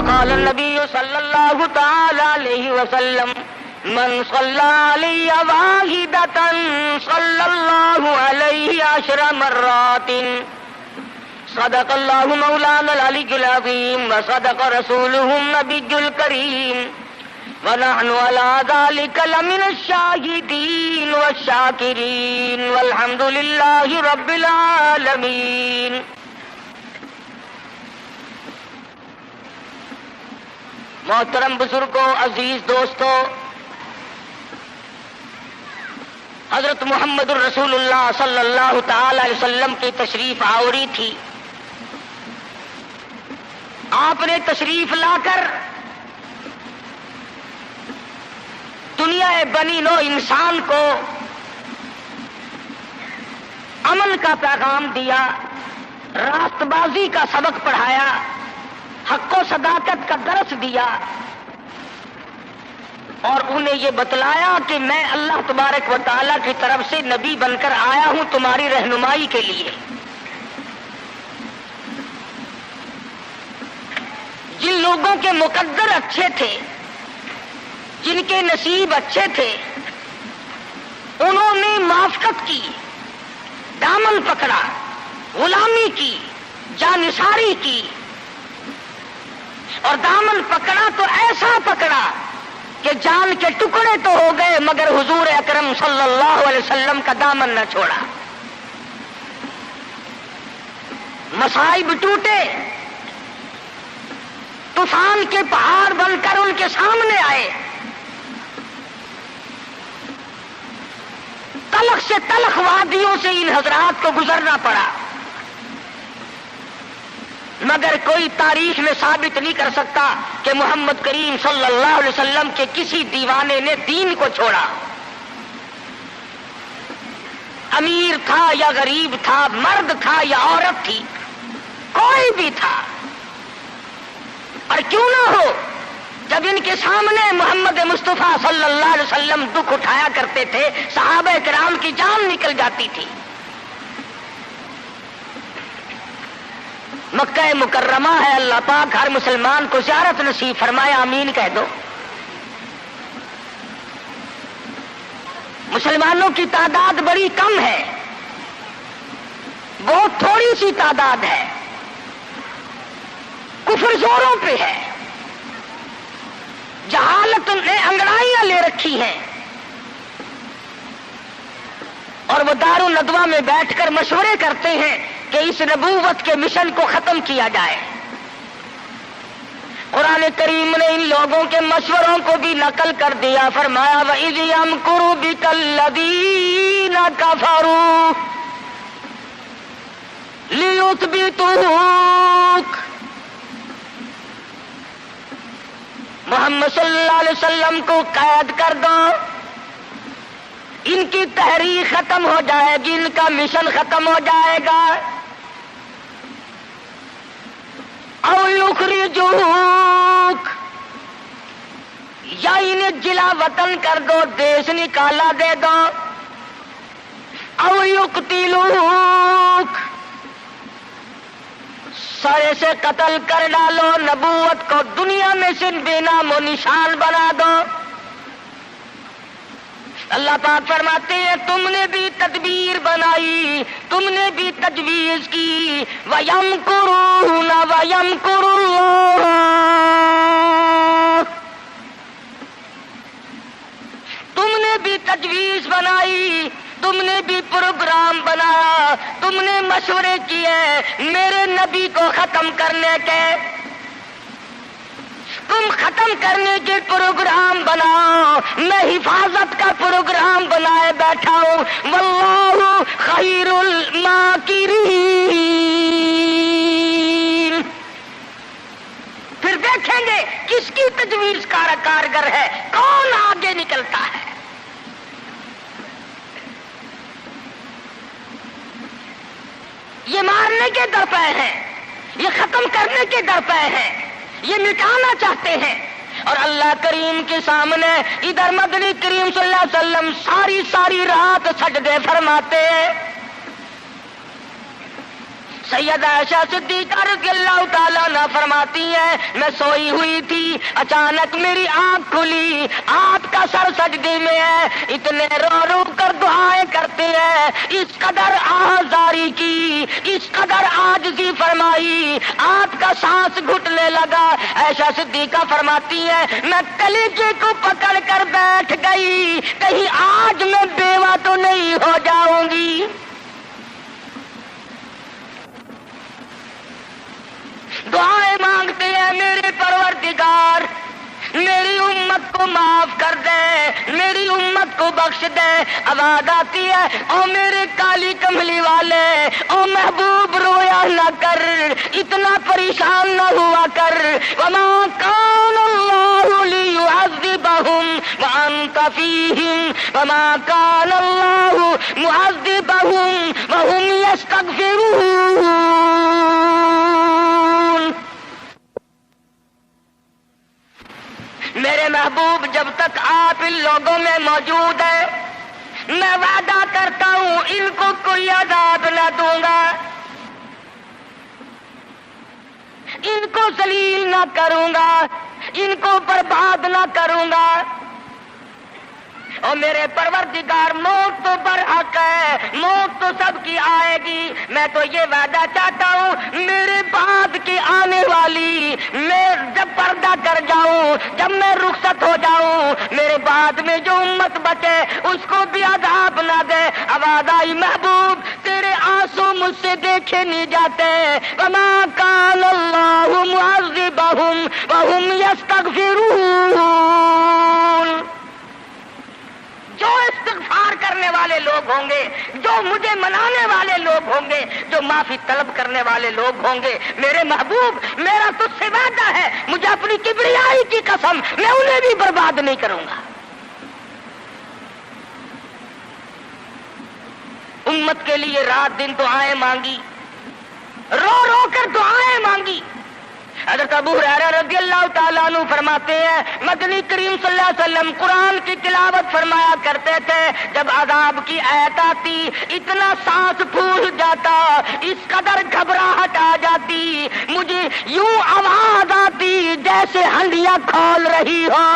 وقال النبی صلی اللہ تعالی علیہ وسلم من صلی علی واحدۃ صلی اللہ علیہ 10 مرات صدق اللہ مولانا العلی العظیم وصدق رسولہ النبی الکریم ونحن على ذلك لمن الشاهدين والشاكرين والحمد لله رب العالمين. محترم بزرگوں، عزیز دوستوں، حضرت محمد الرسول اللہ صلی اللہ تعالی علیہ وسلم کی تشریف آوری تھی. آپ نے تشریف لا کر دنیا بنی نو انسان کو امن کا پیغام دیا، راست بازی کا سبق پڑھایا، حق و صداقت کا درس دیا، اور انہیں یہ بتلایا کہ میں اللہ تبارک و تعالیٰ کی طرف سے نبی بن کر آیا ہوں تمہاری رہنمائی کے لیے. جن لوگوں کے مقدر اچھے تھے، جن کے نصیب اچھے تھے، انہوں نے موافقت کی، دامن پکڑا، غلامی کی، جانثاری کی، اور دامن پکڑا تو ایسا پکڑا کہ جان کے ٹکڑے تو ہو گئے مگر حضور اکرم صلی اللہ علیہ وسلم کا دامن نہ چھوڑا. مصائب ٹوٹے، طوفان کے پہاڑ بن کر ان کے سامنے آئے، تلخ سے تلخ وادیوں سے ان حضرات کو گزرنا پڑا، مگر کوئی تاریخ میں ثابت نہیں کر سکتا کہ محمد کریم صلی اللہ علیہ وسلم کے کسی دیوانے نے دین کو چھوڑا. امیر تھا یا غریب تھا، مرد تھا یا عورت تھی، کوئی بھی تھا. اور کیوں نہ ہو، جب ان کے سامنے محمد مصطفیٰ صلی اللہ علیہ وسلم دکھ اٹھایا کرتے تھے، صحابہ کرام کی جان نکل جاتی تھی. مکہ مکرمہ ہے، اللہ پاک ہر مسلمان کو زیارت نصیب فرمائے، آمین کہہ دو. مسلمانوں کی تعداد بڑی کم ہے، بہت تھوڑی سی تعداد ہے، کفر زوروں پہ ہے، جہالت نے انگڑائیاں لے رکھی ہیں، اور وہ دار الندوہ میں بیٹھ کر مشورے کرتے ہیں کہ اس نبوت کے مشن کو ختم کیا جائے. قرآن کریم نے ان لوگوں کے مشوروں کو بھی نقل کر دیا، فرمایا وَإِذْ يَمْكُرُ بِكَ الَّذِينَ كَفَرُوا لِيُثْبِتُوكَ. محمد صلی اللہ علیہ وسلم کو قید کر دو، ان کی تحریک ختم ہو جائے گی، ان کا مشن ختم ہو جائے گا. او یخرجوک، یا انہیں جلا وطن کر دو، دیش نکالا دے دو. او یقتلوک، سرے سے قتل کر ڈالو، نبوت کو دنیا میں سے بے نام و نشان بنا دو. اللہ پاک فرماتے ہیں تم نے بھی تدبیر بنائی، تم نے بھی تجویز کی. وَيَمْكُرُونَ وَيَمْكُرُ اللَّهُ، تم نے بھی تجویز بنائی، تم نے بھی پروگرام بنایا، تم نے مشورے کیے میرے نبی کو ختم کرنے کے. تم ختم کرنے کے پروگرام بناؤ، میں حفاظت کا پروگرام بنائے بیٹھا ہوں. واللہ خیر الماکرین. پھر دیکھیں گے کس کی تجویز کارگر ہے، کون آگے نکلتا ہے. یہ مارنے کے درپے ہیں، یہ ختم کرنے کے درپے ہیں، یہ مٹانا چاہتے ہیں. اور اللہ کریم کے سامنے ادھر مدنی کریم صلی اللہ علیہ وسلم ساری رات سجدے فرماتے ہیں، سیدہ عائشہ صدیقہ رضی اللہ تعالیٰ عنہ فرماتی ہیں میں سوئی ہوئی تھی، اچانک میری آنکھ کھلی، آپ کا سر سجدے میں ہے، اتنے رو رو کر دعائیں کرتے ہیں، اس قدر آزاری کی، اس قدر عاجزی فرمائی، آپ کا سانس گھٹنے لگا۔ عائشہ صدیقہ فرماتی ہے میں کلیجے کو پکڑ کر بیٹھ گئی، کہیں آج میں بیوہ تو نہیں ہو جاؤں گی۔ دعائیں مانگتے ہیں میرے پروردگار میری امت کو معاف کر دے، میری امت کو بخش دے۔ آواز آتی ہے او میرے کالی کملی والے، او محبوب رویا نہ کر، اتنا پریشان نہ ہوا کر۔ وما کان اللہ لیعذبہم وانت فیہم وما کان اللہ معذبہم وہم یستغفرون۔ میرے محبوب جب تک آپ ان لوگوں میں موجود ہیں میں وعدہ کرتا ہوں ان کو کوئی عذاب نہ دوں گا، ان کو ذلیل نہ کروں گا، ان کو برباد نہ کروں گا۔ اور میرے پروردگار موت تو برحق ہے، موت تو سب کی آئے گی، میں تو یہ وعدہ چاہتا ہوں میرے بعد کی آنے والی، میں جب پردہ کر جاؤں، جب میں رخصت ہو جاؤں، میرے بعد میں جو امت بچے اس کو بھی عذاب نہ دے۔ آواز آئی محبوب تیرے آنسو مجھ سے دیکھے نہیں جاتے۔ وما کان اللہ معذبہم وہم یستغفرون۔ جو استغفار کرنے والے لوگ ہوں گے، جو مجھے منانے والے لوگ ہوں گے، جو معافی طلب کرنے والے لوگ ہوں گے، میرے محبوب میرا تجھ سے وعدہ ہے، مجھے اپنی کبریائی کی قسم میں انہیں بھی برباد نہیں کروں گا۔ امت کے لیے رات دن دعائیں مانگی، رو رو کر دعائیں مانگی۔ حضرت ابو ہریرہ رضی اللہ تعالیٰ عنہ فرماتے ہیں مدنی کریم صلی اللہ علیہ وسلم قرآن کی تلاوت فرمایا کرتے تھے، جب عذاب کی آیت آتی اتنا سانس پھول جاتا، اس قدر گھبراہٹ آ جاتی، مجھے یوں آواز آتی جیسے ہنڈیاں کھول رہی ہو۔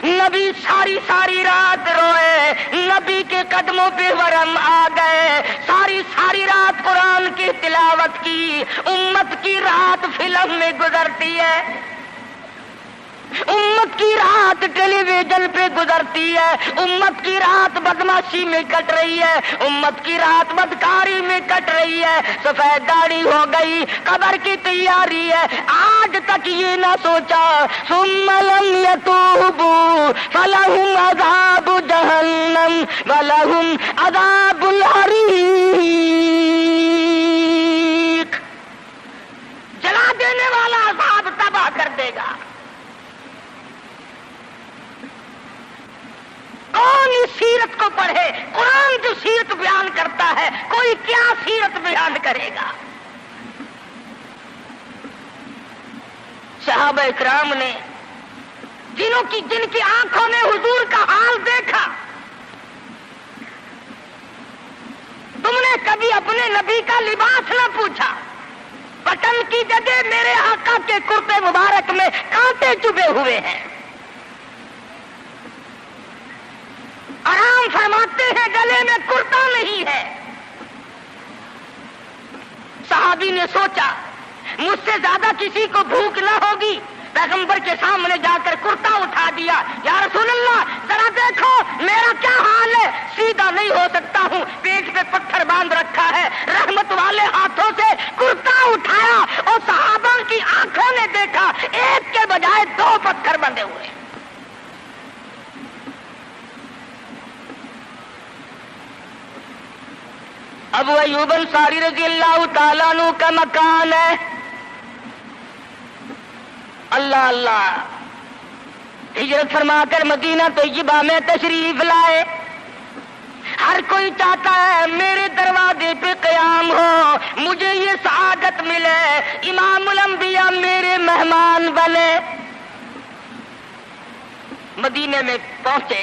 نبی ساری ساری رات روئے، نبی کے قدموں پہ ورم آ گئے، ساری رات قرآن کی تلاوت کی۔ امت کی رات فلم میں گزرتی ہے، امت کی رات ٹیلی ویژن پہ گزرتی ہے، امت کی رات بدماشی میں کٹ رہی ہے، امت کی رات بدکاری میں کٹ رہی ہے، سفید داڑھی ہو گئی، قبر کی تیاری ہے، آج تک یہ نہ سوچا ثم لم يتوبوا فلهم عذاب جہنم ولهم عذاب الحریق۔ جلا دینے والا عذاب تباہ کر دے گا۔ کون اس سیرت کو پڑھے؟ قرآن جو سیرت بیان کرتا ہے کوئی کیا سیرت بیان کرے گا؟ صحابہ اکرام نے جن کی آنکھوں نے حضور کا حال دیکھا، تم نے کبھی اپنے نبی کا لباس نہ پوچھا، بٹن کی جگہ میرے آقا کے کرتے مبارک میں کانٹے چبھے ہوئے ہیں، آرام فرماتے ہیں گلے میں کرتا نہیں ہے۔ صحابی نے سوچا مجھ سے زیادہ کسی کو بھوک نہ ہوگی، پیغمبر کے سامنے جا کر کرتا اٹھا دیا، یا رسول اللہ ذرا دیکھو میرا کیا حال ہے، سیدھا نہیں ہو سکتا ہوں، پیٹ پہ پتھر باندھ رکھا ہے۔ رحمت والے ہاتھوں سے کرتا اٹھایا اور صحابہ کی آنکھوں نے دیکھا ایک کے بجائے 2 پتھر بندھے ہوئے۔ ابو ایوب انصاری رضی اللہ تعالیٰ عنہ کا مکان ہے، اللہ اللہ، ہجرت فرما کر مدینہ طیبہ میں تشریف لائے۔ ہر کوئی چاہتا ہے میرے دروازے پہ قیام ہو، مجھے یہ سعادت ملے، امام الانبیاء میرے مہمان بنے۔ مدینے میں پہنچے،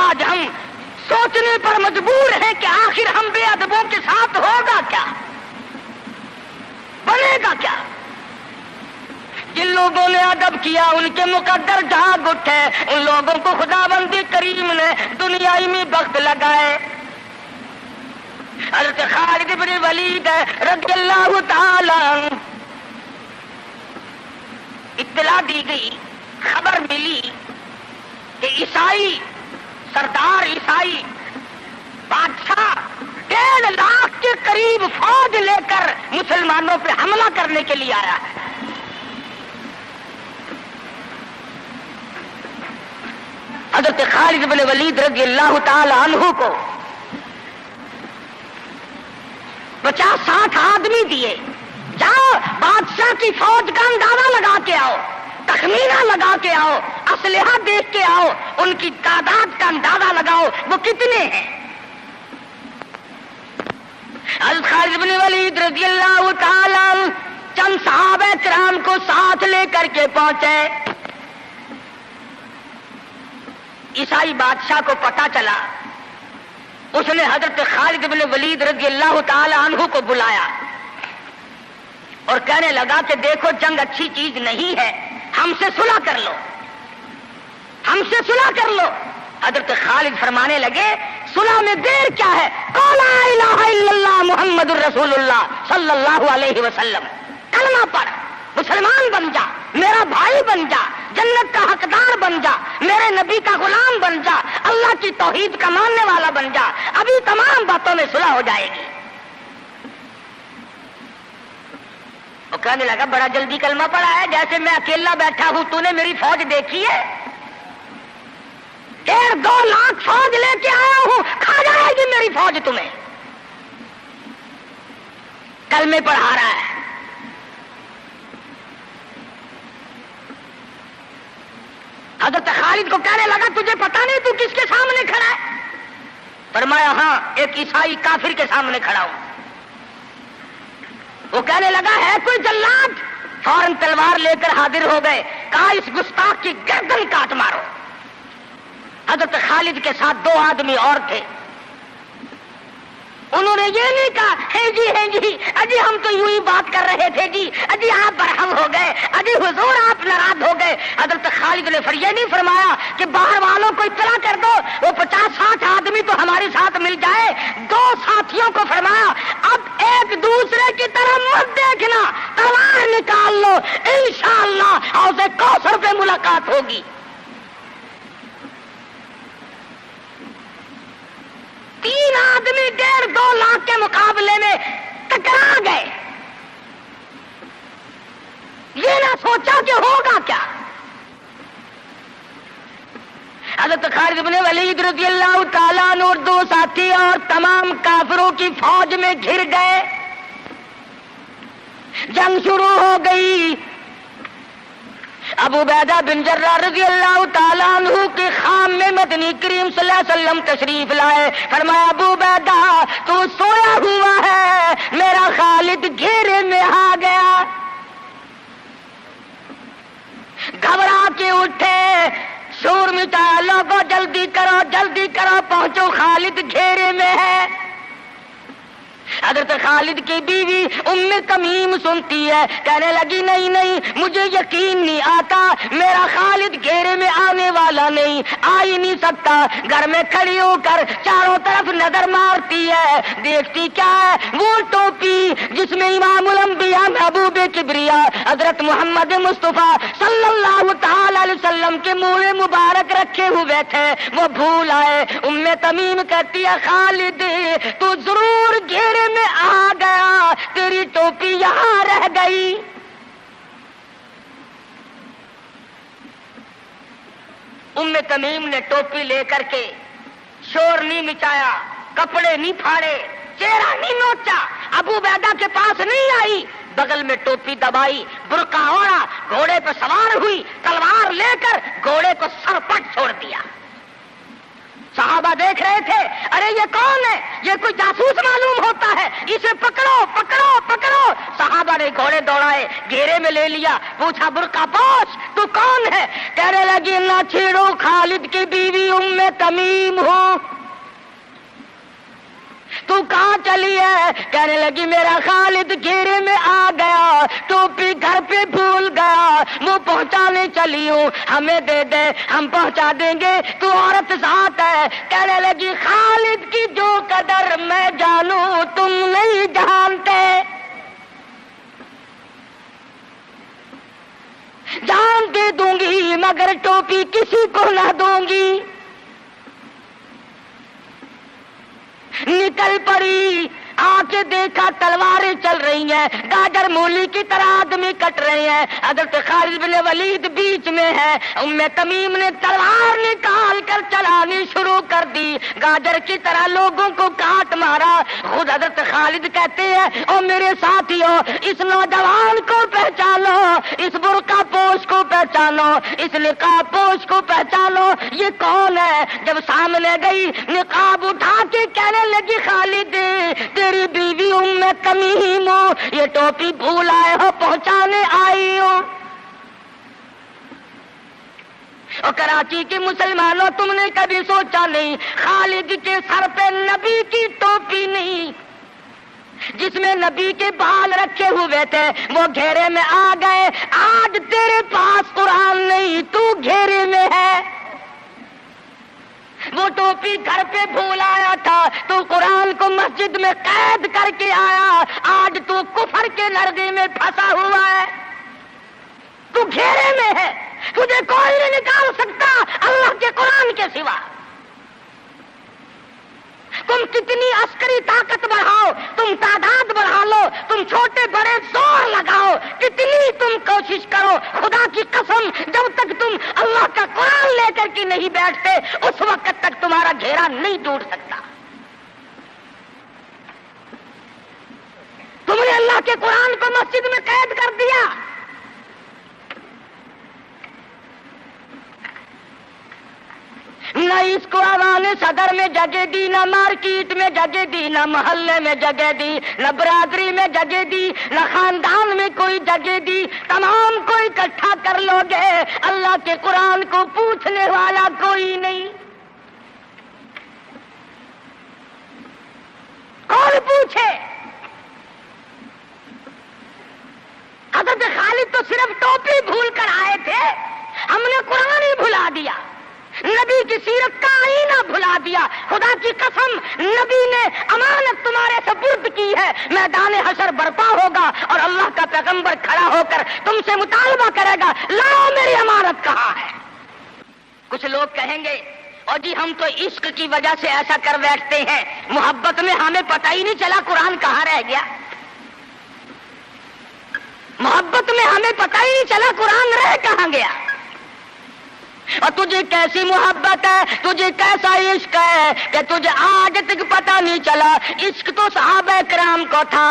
آج ہم سوچنے پر مجبور ہیں کہ آخر ہم بے ادبوں کے ساتھ ہوگا کیا، بنے گا کیا؟ جن لوگوں نے ادب کیا ان کے مقدر جاگ اٹھے، ان لوگوں کو خداوند کریم نے دنیائی میں بخت لگائے۔ حضرت خالد بن ولید رضی اللہ تعالی عنہ، اطلاع دی گئی، خبر ملی کہ عیسائی سردار، عیسائی بادشاہ 1.5 لاکھ کے قریب فوج لے کر مسلمانوں پہ حملہ کرنے کے لیے آیا ہے۔ حضرت خالد بن ولید رضی اللہ تعالی عنہ کو 50-60 آدمی دیے، جاؤ بادشاہ کی فوج کا اندازہ لگا کے آؤ، تخمینہ لگا کے آؤ، اسلحہ دیکھ کے آؤ، ان کی تعداد کا اندازہ لگاؤ وہ کتنے ہیں۔ حضرت خالد بن ولید رضی اللہ تعالی عنہ چند صحابہ کرام کو ساتھ لے کر کے پہنچے۔ عیسائی بادشاہ کو پتا چلا، اس نے حضرت خالد بن ولید رضی اللہ تعالی عنہ کو بلایا اور کہنے لگا کہ دیکھو جنگ اچھی چیز نہیں ہے، ہم سے صلح کر لو، ہم سے صلح کر لو۔ حضرت خالد فرمانے لگے صلح میں دیر کیا ہے، قول لا الہ الا اللہ محمد الرسول اللہ صلی اللہ علیہ وسلم، کلمہ پڑھ، مسلمان بن جا، میرا بھائی بن جا، جنت کا حقدار بن جا، میرے نبی کا غلام بن جا، اللہ کی توحید کا ماننے والا بن جا، ابھی تمام باتوں میں صلح ہو جائے گی۔ وہ کہنے لگا بڑا جلدی کلمہ پڑھا ہے، جیسے میں اکیلا بیٹھا ہوں، تو نے میری فوج دیکھی ہے؟ 1.5 لاکھ فوج لے کے آیا ہوں، کھا جائے گی میری فوج تمہیں۔ کلمے پڑھا رہا ہے۔ حضرت خالد کو کہنے لگا تجھے پتا نہیں تو کس کے سامنے کھڑا ہے؟ فرمایا ہاں، ایک عیسائی کافر کے سامنے کھڑا ہوں۔ وہ کہنے لگا ہے کوئی جلاد؟ فوراً تلوار لے کر حاضر ہو گئے، کہا اس گستاخ کی گردن کاٹ مارو۔ حضرت خالد کے ساتھ 2 آدمی اور تھے، انہوں نے یہ نہیں کہا ہے جی اجی ہم تو یوں ہی بات کر رہے تھے جی، اجی آپ برہم ہو گئے، اجی حضور آپ ناراض ہو گئے۔ حضرت خالد نے یہ نہیں فرمایا کہ باہر والوں کو اطلاع کر دو، وہ 50-60 آدمی تو ہمارے ساتھ مل جائے۔ 2 ساتھیوں کو فرمایا اب ایک دوسرے کی طرف مت دیکھنا، تلوار نکال لو، انشاءاللہ حوض کوثر پہ ملاقات ہوگی۔ 3 آدمی 1.5-2 لاکھ کے مقابلے میں ٹکرا گئے، یہ نہ سوچا کہ ہوگا کیا۔ حضرت خالد بن ولید رضی اللہ تعالیٰ عنہ اور 2 ساتھی اور تمام کافروں کی فوج میں گھر گئے، جنگ شروع ہو گئی۔ ابو عبیدہ بن جراح رضی اللہ تعالیٰ عنہ کے خام میں مدنی کریم صلی اللہ علیہ وسلم تشریف لائے، فرمایا ابو عبیدہ تو سویا ہوا ہے، میرا خالد گھیرے میں آ گیا۔ گھبرا کے اٹھے، شور مچایا، لوگوں جلدی کرو پہنچو، خالد گھیرے میں ہے۔ حضرت خالد کی بیوی ام تمیم سنتی ہے، کہنے لگی نہیں مجھے یقین نہیں آتا، میرا خالد گھیرے میں آنے والا نہیں، آ ہی نہیں سکتا۔ گھر میں کھڑی ہو کر چاروں طرف نظر مارتی ہے، دیکھتی کیا ہے؟ وہ ٹوپی جس میں امام الانبیاء محبوب کبریا حضرت محمد مصطفیٰ صلی اللہ تعالی علیہ وسلم کے منہ مبارک رکھے ہوئے تھے، وہ بھول آئے۔ ام تمیم کہتی ہے خالد تو ضرور گھیرے میں آ گیا، تیری ٹوپی یہاں رہ گئی۔ ام تمیم نے ٹوپی لے کر کے شور نہیں مچایا، کپڑے نہیں پھاڑے، چہرہ نہیں نوچا، ابو عبیدہ کے پاس نہیں آئی، بغل میں ٹوپی دبائی، برقع اوڑھا، گھوڑے پہ سوار ہوئی، تلوار لے کر گھوڑے کو سر پٹ چھوڑ دیا۔ صحابہ دیکھ رہے تھے، ارے یہ کون ہے؟ یہ کوئی جاسوس معلوم ہوتا ہے، اسے پکڑو پکڑو پکڑو۔ صحابہ نے گھوڑے دوڑائے، گھیرے میں لے لیا، پوچھا برقع پوش تو کون ہے؟ کہنے لگی نہ چھیڑو، خالد کی بیوی ام تمیم ہوں۔ تو کہاں چلی ہے؟ کہنے لگی میرا خالد گھیرے میں آ گیا، ٹوپی گھر پہ بھول گیا، وہ پہنچانے چلی ہوں، ہمیں دے دے ہم پہنچا دیں گے، تو عورت ذات ہے۔ کہنے لگی خالد کی جو قدر میں جانوں تم نہیں جانتے، جان دے دوں گی مگر ٹوپی کسی کو نہ دوں گی۔ نکل پڑی، آ کے دیکھا تلواریں چل رہی ہیں، گاجر مولی کی طرح آدمی کٹ رہے ہیں، حضرت خالد بن ولید بیچ میں ہے۔ ام تمیم نے تلوار نکال کر چلانی شروع کر دی، گاجر کی طرح لوگوں کو کاٹ مارا۔ خود حضرت خالد کہتے ہیں او میرے ساتھیوں، اس نوجوان کو پہچانو، اس برقع پوش کو پہچانو، اس نقاب پوش کو پہچانو، یہ کون ہے؟ جب سامنے گئی، نقاب اٹھا کے کہنے لگی خالد تیری بیوی ام تمیم ہو، یہ ٹوپی بھول آئے ہو، پہنچانے آئی ہو۔ اور کراچی کے مسلمانوں، تم نے کبھی سوچا نہیں خالد کے سر پہ نبی کی ٹوپی نہیں، جس میں نبی کے بال رکھے ہوئے تھے، وہ گھیرے میں آ گئے۔ آج تیرے پاس قرآن نہیں، تو گھیرے میں ہے۔ وہ ٹوپی گھر پہ بھول آیا تھا، تو قرآن کو مسجد میں قید کر کے آیا، آج تو کفر کے نردے میں پھنسا ہوا ہے، تو گھیرے میں ہے، تجھے کوئی نہیں نکال سکتا اللہ کے قرآن کے سوا۔ تم کتنی عسکری طاقت بڑھاؤ، تم تعداد بڑھا لو، تم چھوٹے بڑے زور لگاؤ، کتنی تم کوشش کرو، خدا کی قسم جب تک تم اللہ کا قرآن لے کر کے نہیں بیٹھتے اس وقت تک تمہارا گھیرا نہیں ٹوٹ سکتا۔ تم نے اللہ کے قرآن کو مسجد میں قید کر دیا، نہ اس کو عوام صدر میں جگہ دی، نہ مارکیٹ میں جگہ دی، نہ محلے میں جگہ دی، نہ برادری میں جگہ دی، نہ خاندان میں کوئی جگہ دی، تمام کو اکٹھا کر لو گے، اللہ کے قرآن کو پوچھنے والا کوئی نہیں۔ کون پوچھے؟ حضرت خالد تو صرف ٹوپی بھول کر آئے تھے، ہم نے قرآن ہی بھلا دیا، نبی کی سیرت کا آئینہ بھلا دیا۔ خدا کی قسم نبی نے امانت تمہارے سپرد کی ہے، میدان حشر برپا ہوگا اور اللہ کا پیغمبر کھڑا ہو کر تم سے مطالبہ کرے گا، لاؤ میری امانت کہاں ہے؟ کچھ لوگ کہیں گے اور جی ہم تو عشق کی وجہ سے ایسا کر بیٹھتے ہیں، محبت میں ہمیں پتہ ہی نہیں چلا قرآن کہاں رہ گیا، محبت میں ہمیں پتہ ہی نہیں چلا قرآن رہ کہاں گیا۔ اور تجھے کیسی محبت ہے، تجھے کیسا عشق ہے کہ تجھے آج تک پتہ نہیں چلا؟ عشق تو صحابہ کرام کو تھا۔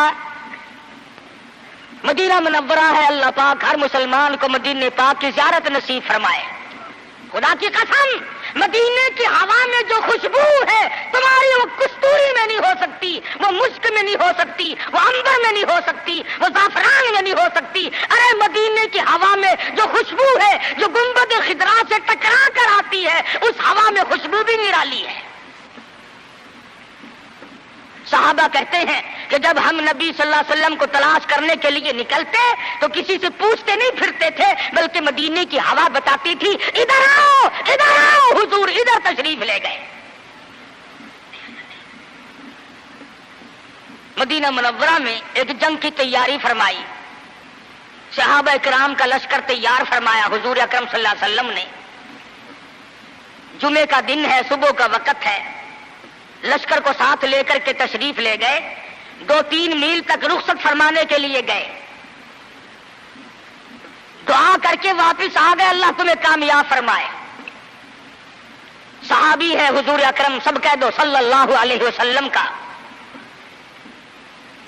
مدینہ منورہ ہے، اللہ پاک ہر مسلمان کو مدینہ پاک کی زیارت نصیب فرمائے۔ خدا کی قسم مدینے کی ہوا میں جو خوشبو ہے تمہاری، وہ کستوری میں نہیں ہو سکتی، وہ مشک میں نہیں ہو سکتی، وہ عنبر میں نہیں ہو سکتی، وہ زعفران میں نہیں ہو سکتی۔ ارے مدینے کی ہوا میں جو خوشبو ہے، جو گنبد خضرا سے ٹکرا کر آتی ہے، اس ہوا میں خوشبو بھی نرالی ہے۔ صحابہ کہتے ہیں کہ جب ہم نبی صلی اللہ علیہ وسلم کو تلاش کرنے کے لیے نکلتے تو کسی سے پوچھتے نہیں پھرتے تھے، بلکہ مدینے کی ہوا بتاتی تھی ادھر آؤ ادھر آؤ، حضور ادھر تشریف لے گئے۔ مدینہ منورہ میں ایک جنگ کی تیاری فرمائی، صحابہ کرام کا لشکر تیار فرمایا حضور اکرم صلی اللہ علیہ وسلم نے۔ جمعے کا دن ہے، صبح کا وقت ہے، لشکر کو ساتھ لے کر کے تشریف لے گئے، 2-3 میل تک رخصت فرمانے کے لیے گئے، دعا کر کے واپس آ گئے، اللہ تمہیں کامیاب فرمائے۔ صحابی ہے حضور اکرم، سب کہہ دو صلی اللہ علیہ وسلم کا۔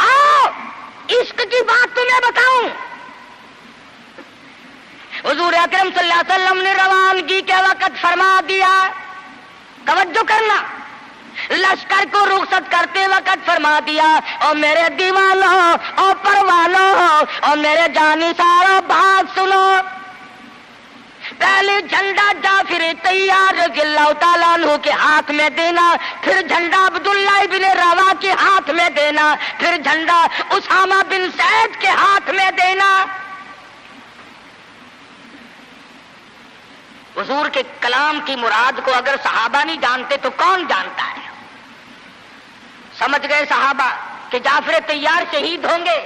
آؤ عشق کی بات تمہیں بتاؤں، حضور اکرم صلی اللہ علیہ وسلم نے روانگی کے وقت فرما دیا توجہ کرنا، لشکر کو رخصت کرتے وقت فرما دیا، اور میرے دیوانوں اور پروانوں اور میرے جانثاروں بات سنو، پہلے جھنڈا جعفر طیار رضی اللہ تعالیٰ عنہ کے ہاتھ میں دینا، پھر جھنڈا عبداللہ ابن روا کے ہاتھ میں دینا، پھر جھنڈا اسامہ بن زید کے ہاتھ میں دینا۔ حضور کے کلام کی مراد کو اگر صحابہ نہیں جانتے تو کون جانتا ہے؟ سمجھ گئے صحابہ کہ جعفر طیار شہید ہوں گے،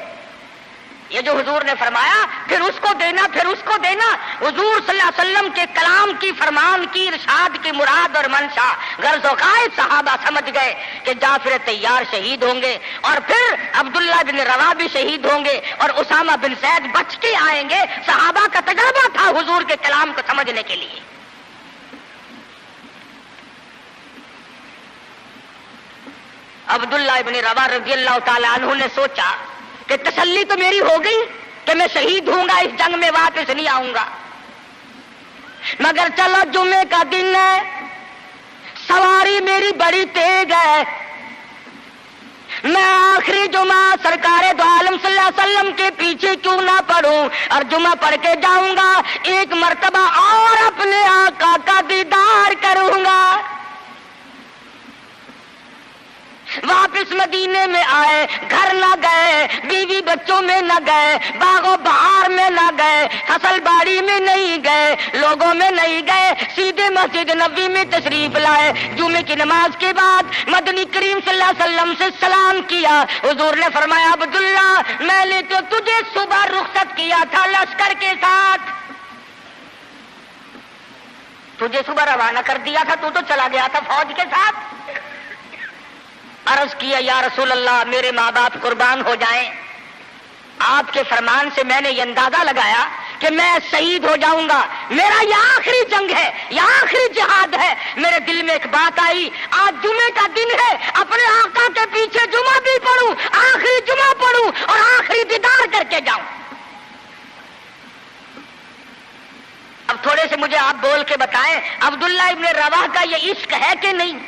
یہ جو حضور نے فرمایا پھر اس کو دینا، پھر اس کو دینا۔ حضور صلی اللہ علیہ وسلم کے کلام کی، فرمان کی، ارشاد کی مراد اور منشا غرض و غائب صحابہ سمجھ گئے کہ جعفر طیار شہید ہوں گے، اور پھر عبداللہ بن روا بھی شہید ہوں گے، اور اسامہ بن زید بچ کے آئیں گے۔ صحابہ کا تجربہ تھا حضور کے کلام کو سمجھنے کے لیے۔ عبداللہ ابن روا رضی اللہ تعالی عنہ نے سوچا کہ تسلی تو میری ہو گئی کہ میں شہید ہوں گا، اس جنگ میں واپس نہیں آؤں گا، مگر چلو جمعے کا دن ہے، سواری میری بڑی تیز ہے، میں آخری جمعہ سرکار دو عالم صلی اللہ علیہ وسلم کے پیچھے کیوں نہ پڑھوں اور جمعہ پڑھ کے جاؤں گا، ایک مرتبہ اور اپنے آقا کا دیدار کروں گا۔ واپس مدینے میں آئے، گھر نہ گئے، بیوی بچوں میں نہ گئے، باغ و بہار میں نہ گئے، فصل باڑی میں نہیں گئے، لوگوں میں نہیں گئے، سیدھے مسجد نبوی میں تشریف لائے۔ جمعے کی نماز کے بعد مدنی کریم صلی اللہ علیہ وسلم سے سلام کیا۔ حضور نے فرمایا عبداللہ میں نے تو تجھے صبح رخصت کیا تھا لشکر کے ساتھ، تجھے صبح روانہ کر دیا تھا، تو چلا گیا تھا فوج کے ساتھ۔ عرض کیا یا رسول اللہ میرے ماں باپ قربان ہو جائیں، آپ کے فرمان سے میں نے یہ اندازہ لگایا کہ میں شہید ہو جاؤں گا، میرا یہ آخری جنگ ہے، یہ آخری جہاد ہے۔ میرے دل میں ایک بات آئی، آج جمعے کا دن ہے، اپنے آقا کے پیچھے جمعہ بھی پڑھوں، آخری جمعہ پڑھوں اور آخری دیدار کر کے جاؤں۔ اب تھوڑے سے مجھے آپ بول کے بتائیں عبداللہ ابن رواح کا یہ عشق ہے کہ نہیں؟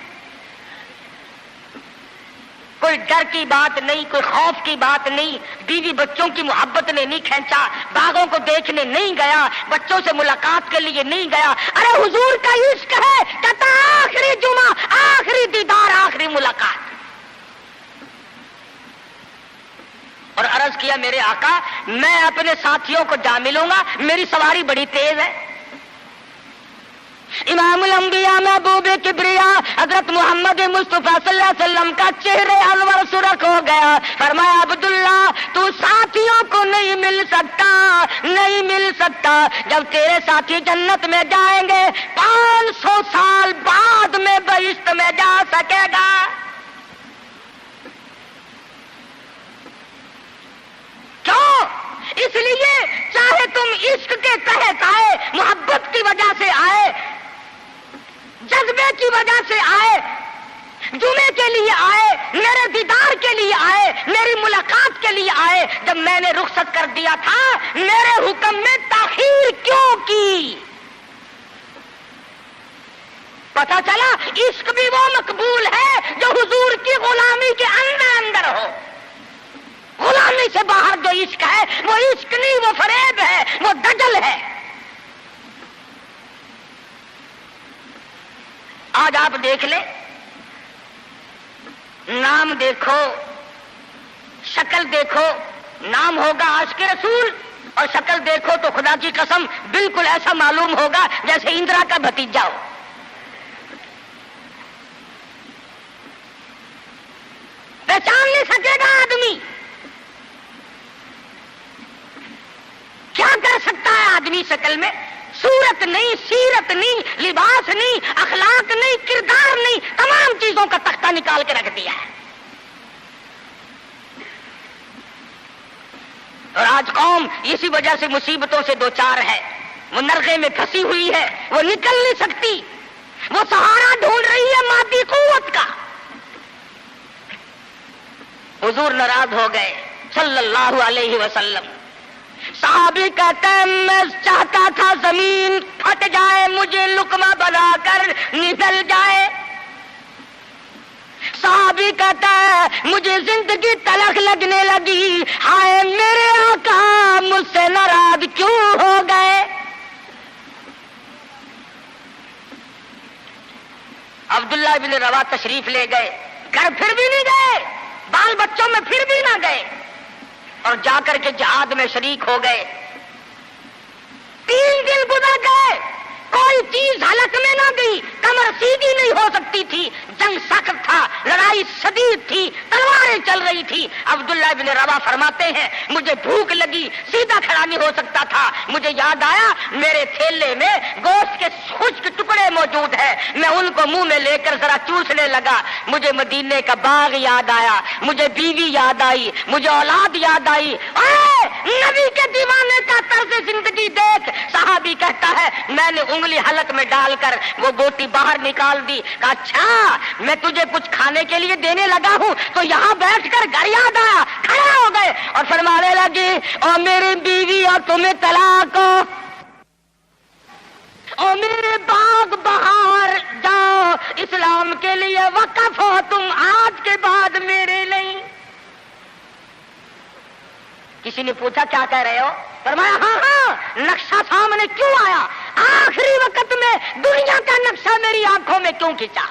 کوئی ڈر کی بات نہیں، کوئی خوف کی بات نہیں، بیوی بچوں کی محبت نے نہیں کھینچا، باغوں کو دیکھنے نہیں گیا، بچوں سے ملاقات کے لیے نہیں گیا۔ ارے حضور کا عشق ہے، کہتا آخری جمعہ، آخری دیدار، آخری ملاقات۔ اور عرض کیا میرے آقا میں اپنے ساتھیوں کو جا ملوں گا، میری سواری بڑی تیز ہے۔ امام الانبیاء محبوب کبریا حضرت محمد مصطفیٰ صلی اللہ علیہ وسلم کا چہرے انور سرخ ہو گیا۔ فرمایا عبداللہ تو ساتھیوں کو نہیں مل سکتا، نہیں مل سکتا، جب تیرے ساتھی جنت میں جائیں گے 500 سال بعد میں بہشت میں جا سکے گا۔ کیوں؟ اس لیے چاہے تم عشق کے تحت آئے، محبت کی وجہ سے آئے، جذبے کی وجہ سے آئے، جمعے کے لیے آئے، میرے دیدار کے لیے آئے، میری ملاقات کے لیے آئے، جب میں نے رخصت کر دیا تھا میرے حکم میں تاخیر کیوں کی؟ پتہ چلا عشق بھی وہ مقبول ہے جو حضور کی غلامی کے اندر ہو۔ غلامی سے باہر جو عشق ہے وہ عشق نہیں، وہ فریب ہے، وہ دجل ہے۔ آج آپ دیکھ لیں، نام دیکھو، شکل دیکھو، نام ہوگا عاشق رسول اور شکل دیکھو تو خدا کی قسم بالکل ایسا معلوم ہوگا جیسے اندرا کا بھتیجا ہو۔ پہچان نہیں سکے گا آدمی، کیا کر سکتا ہے آدمی شکل میں؟ صورت نہیں، سیرت نہیں، لباس نہیں، اخلاق نہیں، کردار نہیں، تمام چیزوں کا تختہ نکال کے رکھ دیا ہے۔ اور آج قوم اسی وجہ سے مصیبتوں سے دوچار ہے، وہ نرغے میں پھنسی ہوئی ہے، وہ نکل نہیں سکتی، وہ سہارا ڈھونڈ رہی ہے مادی قوت کا۔ حضور ناراض ہو گئے صلی اللہ علیہ وسلم۔ صحابی کہتے ہیں میں چاہتا تھا زمین پھٹ جائے، مجھے لقمہ بنا کر نگل جائے، کہتا ہے مجھے زندگی تلخ لگنے لگی، ہائے میرے آقا مجھ سے ناراض کیوں ہو گئے؟ عبداللہ بن روا تشریف لے گئے، گھر پھر بھی نہیں گئے، بال بچوں میں پھر بھی نہ گئے، اور جا کر کے جہاد میں شریک ہو گئے۔ 3 دن گزر گئے، کوئی چیز حلق میں نہ گئی، کمر سیدھی نہیں ہو سکتی تھی، جنگ سخت تھا، لڑائی شدید تھی، تلواریں چل رہی تھی۔ عبداللہ بن روا فرماتے ہیں مجھے بھوک لگی، سیدھا کھڑا نہیں ہو سکتا تھا، مجھے یاد آیا میرے تھیلے میں گوشت کے خشک ٹکڑے موجود ہیں، میں ان کو منہ میں لے کر ذرا چوسنے لگا، مجھے مدینے کا باغ یاد آیا، مجھے بیوی یاد آئی، مجھے اولاد یاد آئی۔ اے نبی کے دیوانے کا طرز زندگی دیکھ۔ صحابی کہتا ہے میں نے انگلی حلق میں ڈال کر وہ بوٹی باہر نکال دی، کہا اچھا میں تجھے کچھ کھانے کے لیے دینے لگا ہوں تو یہاں بیٹھ کر گھر یاد آیا، کھڑے ہو گئے اور فرمانے لگے اور میری بیوی اور تمہیں طلاق ہو، اور میرے باغ بہار جاؤ، اسلام کے لیے وقف ہو تم آج کے بعد میرے نہیں۔ کسی نے پوچھا کیا کہہ رہے ہو؟ فرمایا ہاں ہاں نقشہ سامنے کیوں آیا، آخری وقت میں دنیا کا نقشہ میری آنکھوں میں کیوں کھینچا؟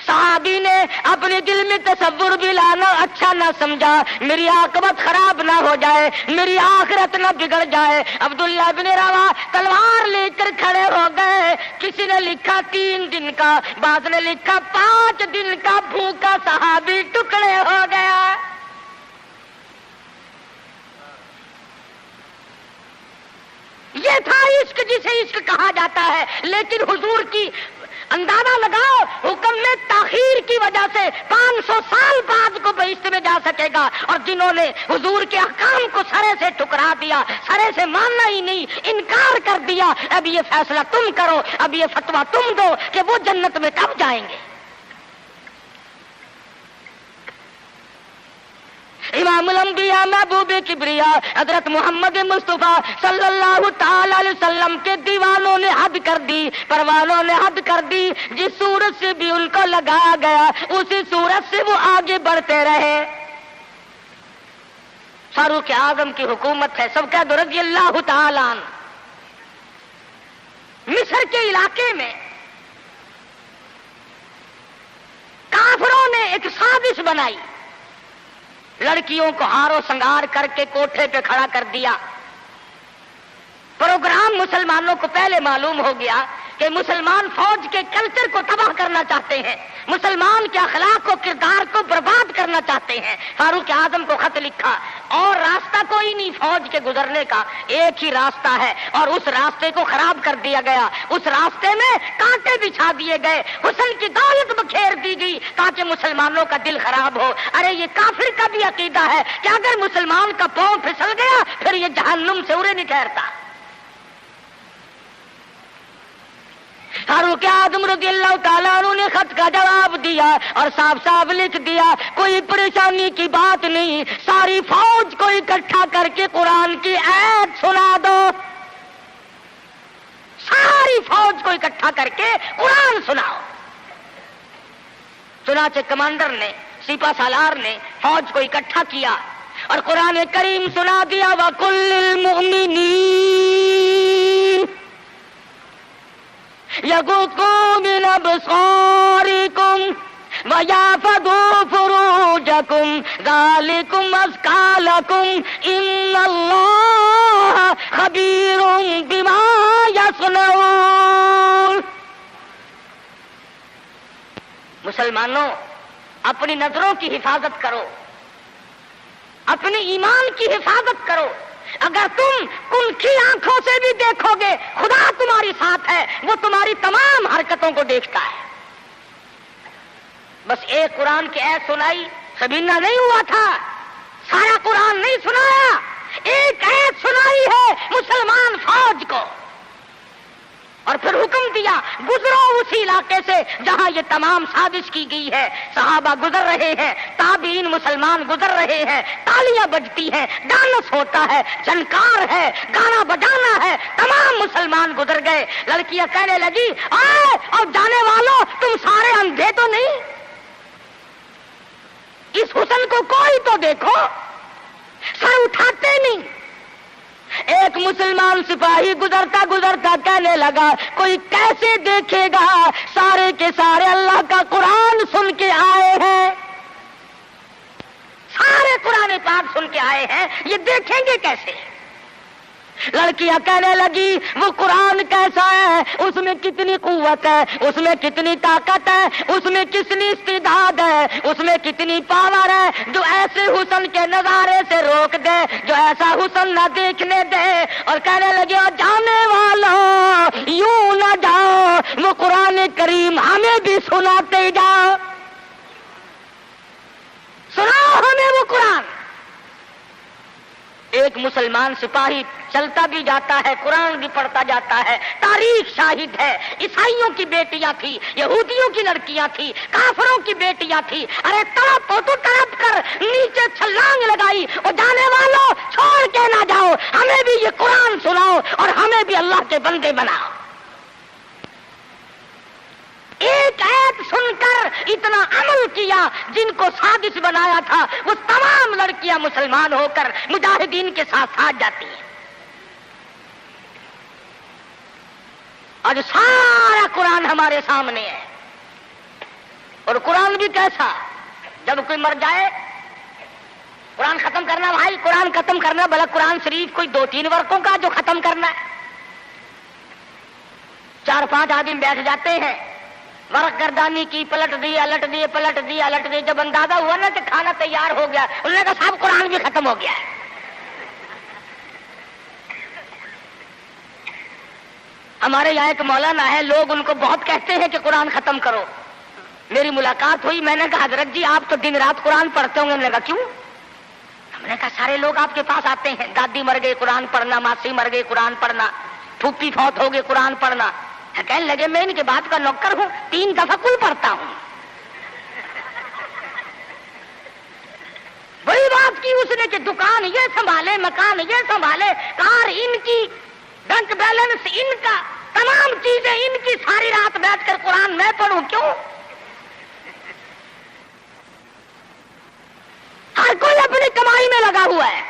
صحابی نے اپنے دل میں تصور بھی لانا اچھا نہ سمجھا، میری عاقبت خراب نہ ہو جائے، میری آخرت نہ بگڑ جائے۔ عبداللہ بن روا تلوار لے کر کھڑے ہو گئے، کسی نے لکھا 3 دن کا، بعض نے لکھا 5 دن کا بھوکا صحابی ٹکڑے ہو گیا۔ یہ تھا عشق جسے عشق کہا جاتا ہے، لیکن حضور کی اندازہ لگاؤ حکم میں تاخیر کی وجہ سے 500 سال بعد کو بہشت میں جا سکے گا، اور جنہوں نے حضور کے احکام کو سرے سے ٹکرا دیا، سرے سے ماننا ہی نہیں، انکار کر دیا، اب یہ فیصلہ تم کرو، اب یہ فتویٰ تم دو کہ وہ جنت میں کب جائیں گے۔ امام الانبیاء محبوب کبریا حضرت محمد مصطفیٰ صلی اللہ تعالی علیہ وسلم کے دیوانوں نے حد کر دی، پروانوں نے حد کر دی، جس صورت سے بھی ان کو لگایا گیا اسی صورت سے وہ آگے بڑھتے رہے۔ فاروق اعظم کی حکومت ہے، سب کہہ دو رضی اللہ تعالی عنہ۔ مصر کے علاقے میں کافروں نے ایک سازش بنائی، لڑکیوں کو ہار و سنگار کر کے کوٹھے پہ کھڑا کر دیا۔ پروگرام مسلمانوں کو پہلے معلوم ہو گیا کہ مسلمان فوج کے کلچر کو تباہ کرنا چاہتے ہیں، مسلمان کے اخلاق و کردار کو برباد کرنا چاہتے ہیں۔ فاروق اعظم کو خط لکھا، اور راستہ کوئی نہیں فوج کے گزرنے کا، ایک ہی راستہ ہے، اور اس راستے کو خراب کر دیا گیا، اس راستے میں کانٹے بچھا دیے گئے، حسن کی دولت بکھیر دی گئی تاکہ مسلمانوں کا دل خراب ہو۔ ارے یہ کافر کا بھی عقیدہ ہے کہ اگر مسلمان کا پاؤں پھسل گیا پھر یہ جہنم سے اڑے نہیں ٹھہرتا۔ فاروق اعظم رضی اللہ تعالیٰ عنہ نے خط کا جواب دیا اور صاف صاف لکھ دیا کوئی پریشانی کی بات نہیں، ساری فوج کو اکٹھا کر کے قرآن کی آیت سنا دو، ساری فوج کو اکٹھا کر کے قرآن سناؤ۔ چنانچہ کمانڈر نے، سپہ سالار نے فوج کو اکٹھا کیا اور قرآن کریم سنا دیا، وَقُلْ لِلْمُؤْمِنِينَ يَغُضُّوا مِنْ أَبْصَارِكُمْ وَيَحْفَظُوا فُرُوجَكُمْ ذَلِكُمْ أَزْكَىٰ لَكُمْ إِنَّ اللَّهَ خَبِيرٌ بِمَا يَصْنَعُونَ۔ مسلمانوں اپنی نظروں کی حفاظت کرو، اپنے ایمان کی حفاظت کرو، اگر تم کلکھی آنکھوں سے بھی دیکھو گے خدا تمہاری ساتھ ہے، وہ تمہاری تمام حرکتوں کو دیکھتا ہے۔ بس ایک قرآن کی آیت سنائی سبینا نہیں ہوا تھا، سارا قرآن نہیں سنایا، ایک آیت سنائی ہے مسلمان فوج کو، اور پھر حکم دیا لڑکیاں گزرو اسی علاقے سے جہاں یہ تمام سازش کی گئی ہے. صحابہ گزر رہے ہیں, تابعین مسلمان گزر رہے ہیں, تالیاں بجتی ہیں, ڈانس ہوتا ہے, جھنکار ہے, گانا بجانا ہے, تمام مسلمان گزر گئے. لڑکیاں کہنے لگی آئے اور جانے والوں تم سارے اندھے تو نہیں, اس حسن کو کوئی تو دیکھو. سر اٹھاتے نہیں. ایک مسلمان سپاہی گزرتا گزرتا کہنے لگا کوئی کیسے دیکھے گا, سارے کے سارے اللہ کا قرآن سن کے آئے ہیں, سارے قرآن پاک سن کے آئے ہیں, یہ دیکھیں گے کیسے؟ لڑکیاں کہنے لگی وہ قرآن کیسا ہے, اس میں کتنی قوت ہے, اس میں کتنی طاقت ہے, اس میں کتنی استعداد ہے, اس میں کتنی پاور ہے, جو ایسے حسن کے نظارے سے روک دے, جو ایسا حسن نہ دیکھنے دے. اور کہنے لگے جانے والوں یوں نہ جاؤ, وہ قرآن کریم ہمیں بھی سناتے جاؤ, سناؤ ہمیں وہ قرآن. ایک مسلمان سپاہی چلتا بھی جاتا ہے, قرآن بھی پڑھتا جاتا ہے. تاریخ شاہد ہے, عیسائیوں کی بیٹیاں تھی, یہودیوں کی لڑکیاں تھی, کافروں کی بیٹیاں تھی. ارے تڑپ تو تڑپ کر نیچے چھلانگ لگائی, اور جانے والوں چھوڑ کے نہ جاؤ, ہمیں بھی یہ قرآن سناؤ اور ہمیں بھی اللہ کے بندے بناؤ. ایک ایت سن کر اتنا عمل کیا, جن کو سازش بنایا تھا وہ تمام لڑکیاں مسلمان ہو کر مجاہدین کے ساتھ ساتھ جاتی ہیں. آج سارا قرآن ہمارے سامنے ہے. اور قرآن بھی کیسا, جب کوئی مر جائے قرآن ختم کرنا, بھائی قرآن ختم کرنا, بلکہ قرآن شریف کوئی 2-3 ورقوں کا جو ختم کرنا ہے. 4-5 آدمی بیٹھ جاتے ہیں, ورق گردانی کی, پلٹ دی الٹ دی, پلٹ دی الٹ دی. جب اندازہ ہوا نا کہ کھانا تیار ہو گیا, انہوں نے کہا صاحب قرآن بھی ختم ہو گیا ہے. ہمارے یہاں ایک مولانا ہے, لوگ ان کو بہت کہتے ہیں کہ قرآن ختم کرو. میری ملاقات ہوئی, میں نے کہا حضرت جی آپ تو دن رات قرآن پڑھتے ہوں گے. انہوں نے کہا کیوں؟ ہم نے کہا سارے لوگ آپ کے پاس آتے ہیں, دادی مر گئی قرآن پڑھنا, ماسی مر گئی قرآن پڑھنا, پھوپھی فوت ہو گئی قرآن پڑھنا. کہنے لگے میں ان کے بات کا نوکر ہوں, 3 دفعہ کل پڑھتا ہوں. بڑی بات کی اس نے کہ دکان یہ سنبھالے, مکان یہ سنبھالے, کار ان کی, بینک بیلنس ان کا, تمام چیزیں ان کی, ساری رات بیٹھ کر قرآن میں پڑھوں کیوں؟ ہر کوئی اپنی کمائی میں لگا ہوا ہے.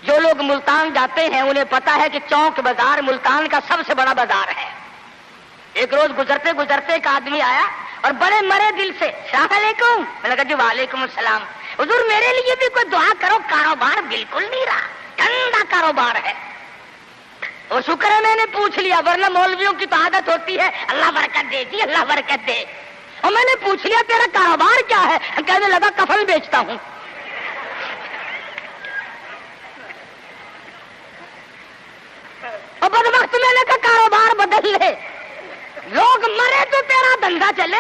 جو لوگ ملتان جاتے ہیں انہیں پتا ہے کہ چوک بازار ملتان کا سب سے بڑا بازار ہے. ایک روز گزرتے گزرتے ایک آدمی آیا اور بڑے مرے دل سے السلام علیکم. میں نے کہا جی وعلیکم السلام. حضور میرے لیے بھی کوئی دعا کرو, کاروبار بالکل نہیں رہا, ٹھنڈا کاروبار ہے. اور شکر ہے میں نے پوچھ لیا, ورنہ مولویوں کی تو عادت ہوتی ہے اللہ برکت دے جی, اللہ برکت دے. اور میں نے پوچھ لیا تیرا کاروبار کیا ہے؟ کہنے لگا کفن بیچتا ہوں. اور بدبخت میں نے کہا کاروبار بدل لے, لوگ مرے تو تیرا دھندا چلے.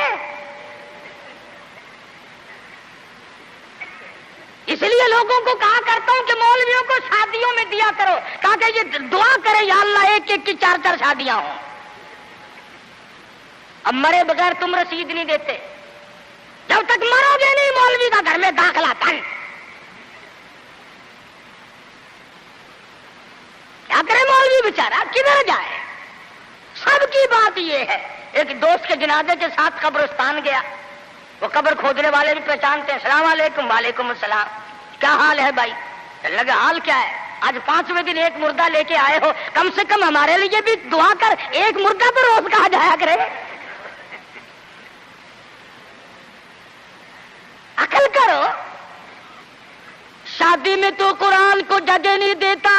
اس لیے لوگوں کو کہا کرتا ہوں کہ مولویوں کو شادیوں میں دیا کرو, کہا کہ یہ دعا کرے یا اللہ ایک ایک کی 4 شادیاں ہوں. اب مرے بغیر تم رسید نہیں دیتے, جب تک مرو گے نہیں مولوی کا گھر میں داخلہ تن. کیا کرے مولوی بیچارہ, کدھر جائے؟ سب کی بات یہ ہے. ایک دوست کے جنازے کے ساتھ قبرستان گیا, وہ قبر کھودنے والے بھی پہچانتے ہیں. السلام علیکم. وعلیکم السلام. کیا حال ہے بھائی؟ لگا حال کیا ہے, آج 5ویں دن ایک مردہ لے کے آئے ہو, کم سے کم ہمارے لیے بھی دعا کر, ایک مردہ تو روز کہا جایا کرے. عقل کرو. شادی میں تو قرآن کو جگہ نہیں دیتا,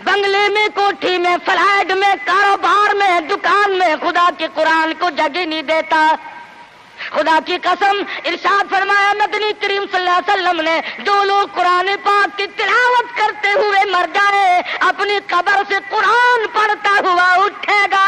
بنگلے میں, کوٹھی میں, فلیٹ میں, کاروبار میں, دکان میں خدا کے قرآن کو جگہ نہیں دیتا. خدا کی قسم ارشاد فرمایا نبی کریم صلی اللہ علیہ وسلم نے, جو لوگ قرآن پاک کی تلاوت کرتے ہوئے مر جائے اپنی قبر سے قرآن پڑھتا ہوا اٹھے گا.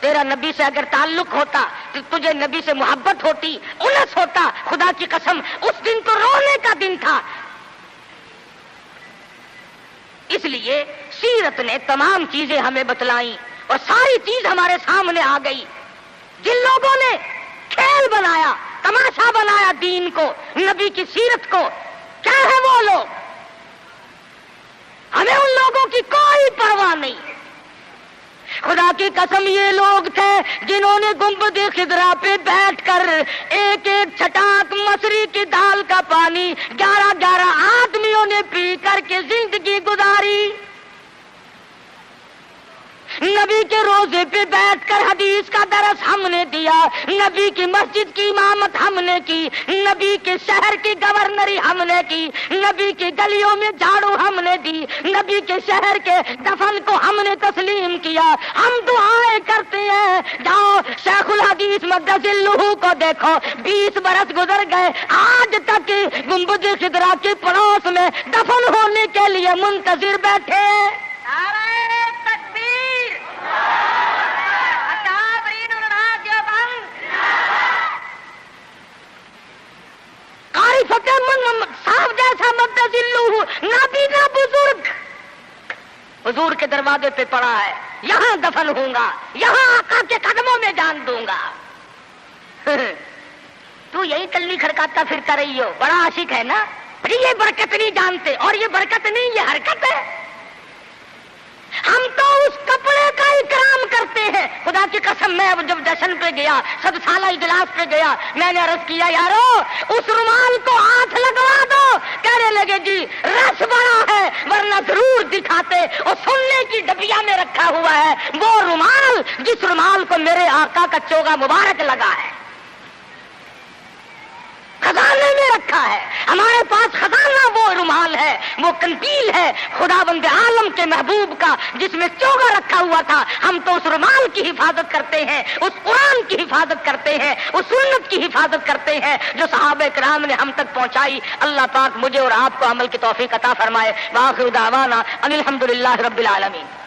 تیرا نبی سے اگر تعلق ہوتا تو تجھے نبی سے محبت ہوتی، انس ہوتا، خدا کی قسم اس دن تو رونے کا دن تھا۔ اس لیے سیرت نے تمام چیزیں ہمیں بتلائیں اور ساری چیز ہمارے سامنے آ گئی۔ جن لوگوں نے کھیل بنایا، تماشا بنایا دین کو، نبی کی سیرت کو، کیا ہے وہ لوگ؟ ہمیں ان لوگوں کی کوئی پرواہ نہیں۔ خدا کی قسم یہ لوگ تھے جنہوں نے گنبد خضرا پہ بیٹھ کر ایک ایک چھٹاک مصری کی دال کا پانی 11 آدمیوں نے پی کر کے زندگی گزاری۔ نبی کے روزے پہ بیٹھ کر حدیث کا درس ہم نے دیا، نبی کی مسجد کی امامت ہم نے کی، نبی کے شہر کی گورنری ہم نے کی، نبی کی گلیوں میں جھاڑو ہم نے دی، نبی کے شہر کے دفن کو ہم نے تسلیم کیا۔ ہم دعائیں کرتے ہیں، جاؤ شیخ الحدیث مقدسہ کو دیکھو، 20 برس گزر گئے، آج تک گنبد خضرا کے پڑوس میں دفن ہونے کے لیے منتظر بیٹھے۔ قاری فتح صاحب جیسا مبتذلہ نابینا بزرگ حضور کے دروازے پہ پڑا ہے، یہاں دفن ہوں گا، یہاں آقا کے قدموں میں جان دوں گا۔ تو یہی کلی کھڑکاتا پھرتا رہی ہو، بڑا عاشق ہے نا؟ یہ برکت نہیں جانتے، اور یہ برکت نہیں، یہ حرکت ہے۔ ہم تو اس کپڑے کا اکرام کرتے ہیں۔ خدا کی قسم میں جب جشن پہ گیا، 100 سالہ اجلاس پہ گیا، میں نے عرض کیا یارو اس رومال کو ہاتھ لگوا دو۔ کہنے لگے جی رس بڑا ہے ورنہ ضرور دکھاتے، اور سننے کی ڈبیا میں رکھا ہوا ہے وہ رومال جس رومال کو میرے آقا کا چوگا مبارک لگا ہے، خزانے میں رکھا ہے۔ ہمارے پاس خزانہ وہ رومال ہے، وہ کنتیل ہے خداوند عالم کے محبوب کا جس میں چوگا رکھا ہوا تھا۔ ہم تو اس رومال کی حفاظت کرتے ہیں، اس قرآن کی حفاظت کرتے ہیں، اس سنت کی حفاظت کرتے ہیں جو صحابہ کرام نے ہم تک پہنچائی۔ اللہ پاک مجھے اور آپ کو عمل کی توفیق عطا فرمائے۔ وآخر دعوانا ان الحمدللہ رب العالمین۔